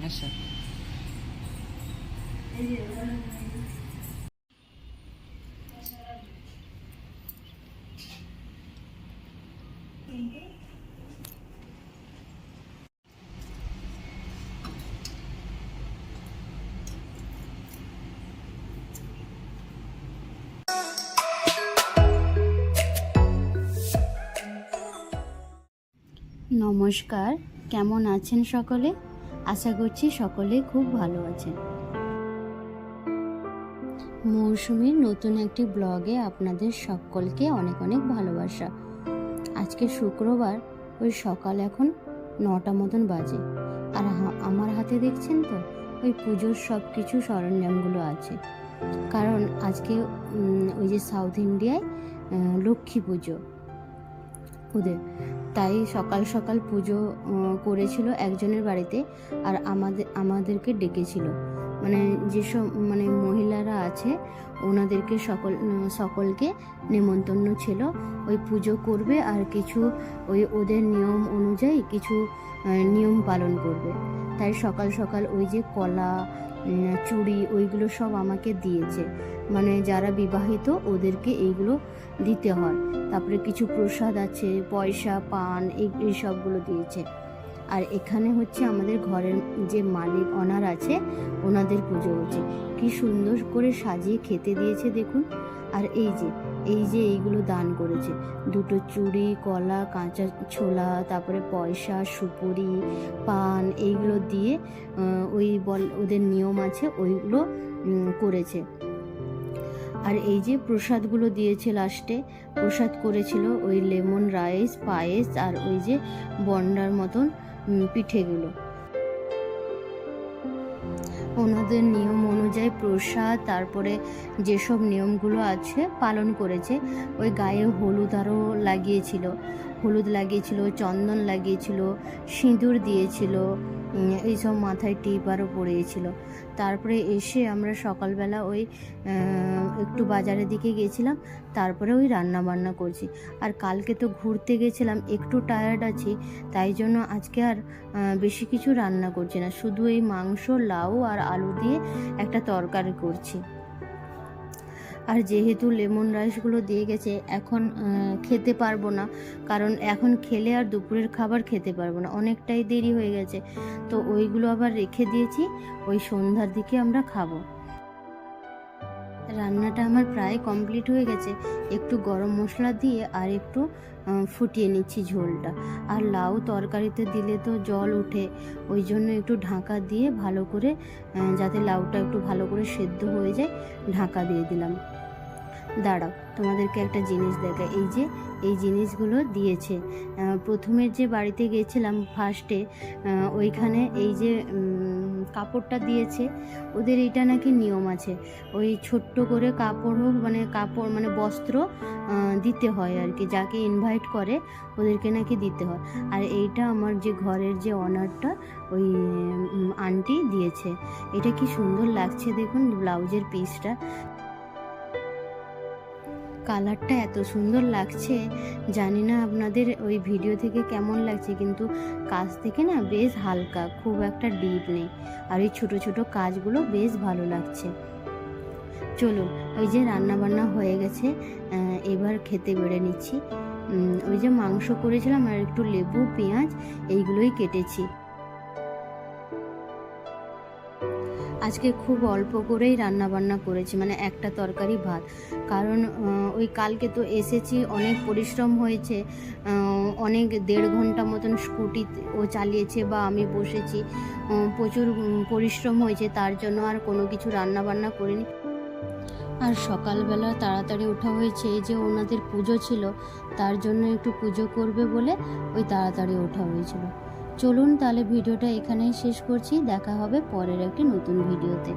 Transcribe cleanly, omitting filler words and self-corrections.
আসো। নমস্কার, কেমন আছেন সকলে? আশা করছি সকলে খুব ভালো আছেন। মৌসুমীর নতুন একটি ব্লগে আপনাদের সকলকে অনেক অনেক ভালোবাসা। আজকে শুক্রবার, ওই সকাল এখন 9টা মতন বাজে। আর আমার হাতে দেখছেন তো ওই পুজোর সব কিছু সরঞ্জামগুলো আছে, কারণ আজকে ওই যে সাউথ ইন্ডিয়ায় লক্ষ্মী পুজো ওদের, তাই সকাল সকাল পুজো করেছিল একজনের বাড়িতে। আর আমাদেরকে ডেকেছিল, মানে যেসব মানে মহিলারা আছে ওনাদেরকে সকলকে নেমন্তন্ন ছিল। ওই পুজো করবে আর কিছু ওই ওদের নিয়ম অনুযায়ী কিছু নিয়ম পালন করবে। তাই সকাল সকাল ওই যে কলা, চুড়ি, ওইগুলো সব আমাকে দিয়েছে। মানে যারা বিবাহিত ওদেরকে এইগুলো দিতে হয়। তারপরে কিছু প্রসাদ আছে, পয়সা, পান, এই সবগুলো দিয়েছে। আর এখানে হচ্ছে আমাদের ঘরের যে মালিক অনার আছে ওনাদের পুজো হচ্ছে। কি সুন্দর করে সাজিয়ে খেতে দিয়েছে দেখুন। আর এই যে এইগুলো দান করেছে, দুটো চুড়ি, কলা, কাঁচা ছোলা, তারপরে পয়সা, সুপুরি, পান, এইগুলো দিয়ে ওদের নিয়ম আছে ওইগুলো করেছে। আর এই যে প্রসাদগুলো দিয়েছে, লাস্টে প্রসাদ করেছিল ওই লেমন রাইস, পায়েস, আর ওই যে বন্ডার মতন পিঠেগুলো। ওনাদের নিয়ম অনুযায়ী প্রসাদ, তারপরে যেসব নিয়মগুলো আছে পালন করেছে। ওই গায়ে হলুদ আরও লাগিয়েছিল, চন্দন লাগিয়েছিল, সিঁদুর দিয়েছিল, এইসব মাথায় টিপ আরও পরিয়েছিল। তারপরে এসে আমরা সকালবেলা ওই একটু বাজারের দিকে গেছিলাম, তারপরে ওই রান্না বান্না করছি। আর কালকে তো ঘুরতে গেছিলাম, একটু টায়ার্ড আছি, তাই জন্য আজকে আর বেশি কিছু রান্না করছি না, শুধু এই মাংস, লাউ আর আলু দিয়ে একটা তরকারি করছি। আর যেহেতু লেমন রাইসগুলো দিয়ে গেছে, এখন খেতে পারবো না, কারণ এখন খেলে আর দুপুরের খাবার খেতে পারবো না, অনেকটাই দেরি হয়ে গেছে। তো ওইগুলো আবার রেখে দিয়েছি, ওই সন্ধ্যার দিকে আমরা খাবো। রান্নাটা আমার প্রায় কমপ্লিট হয়ে গেছে। একটু গরম মশলা দিয়ে আর একটু ফুটিয়ে নিচ্ছি ঝোলটা। আর লাউ তরকারিতে দিলে তো জল ওঠে, ওই জন্য একটু ঢাকা দিয়ে ভালো করে, যাতে লাউটা একটু ভালো করে সেদ্ধ হয়ে যায়, ঢাকা দিয়ে দিলাম। দাঁড়াও, তোমাদেরকে একটা জিনিস দেখাই। এই জিনিসগুলো দিয়েছে। প্রথমের যে বাড়িতে গেছিলাম ফার্স্টে, ওইখানে এই যে কাপড়টা দিয়েছে, ওদের এইটা নাকি নিয়ম আছে, ওই ছোট্ট করে কাপড় হোক, মানে বস্ত্র দিতে হয় আর কি, যাকে ইনভাইট করে ওদেরকে নাকি দিতে হয়। আর এইটা আমার যে ঘরের যে অনারটা, ওই আন্টি দিয়েছে। এটা কি সুন্দর লাগছে দেখুন, ব্লাউজের পিসটা, কালারটা এত সুন্দর লাগছে। জানি না আপনাদের ওই ভিডিও থেকে কেমন লাগছে, কিন্তু কাজ থেকে না বেশ হালকা, খুব একটা ডিপ নেই। আর এই ছোট ছোট কাজগুলো বেশ ভালো লাগছে। চলুন, ওই যে রান্না বান্না হয়ে গেছে, এবার খেতে বেড়ে নিচ্ছি। ওই যে মাংস করেছিলাম আর একটু লেবু, পেঁয়াজ, এইগুলোই কেটেছি। আজকে খুব অল্প করেই রান্না বান্না করেছি, মানে একটা তরকারি, ভাত। কারণ ওই কালকে তো এসেছি, অনেক পরিশ্রম হয়েছে, অনেক 1.5 ঘন্টা মতন স্কুটি ও চালিয়েছে বা আমি বসেছি, প্রচুর পরিশ্রম হয়েছে, তার জন্য আর কোনো কিছু রান্না বান্না করিনি। আর সকালবেলা তাড়াতাড়ি ওঠা হয়েছে, এই যে ওনাদের পুজো ছিল, তার জন্য একটু পুজো করবে বলে ওই তাড়াতাড়ি ওঠা হয়েছিল। চলুন তাহলে ভিডিওটা এখানেই শেষ করছি, দেখা হবে পরের একটি নতুন ভিডিওতে।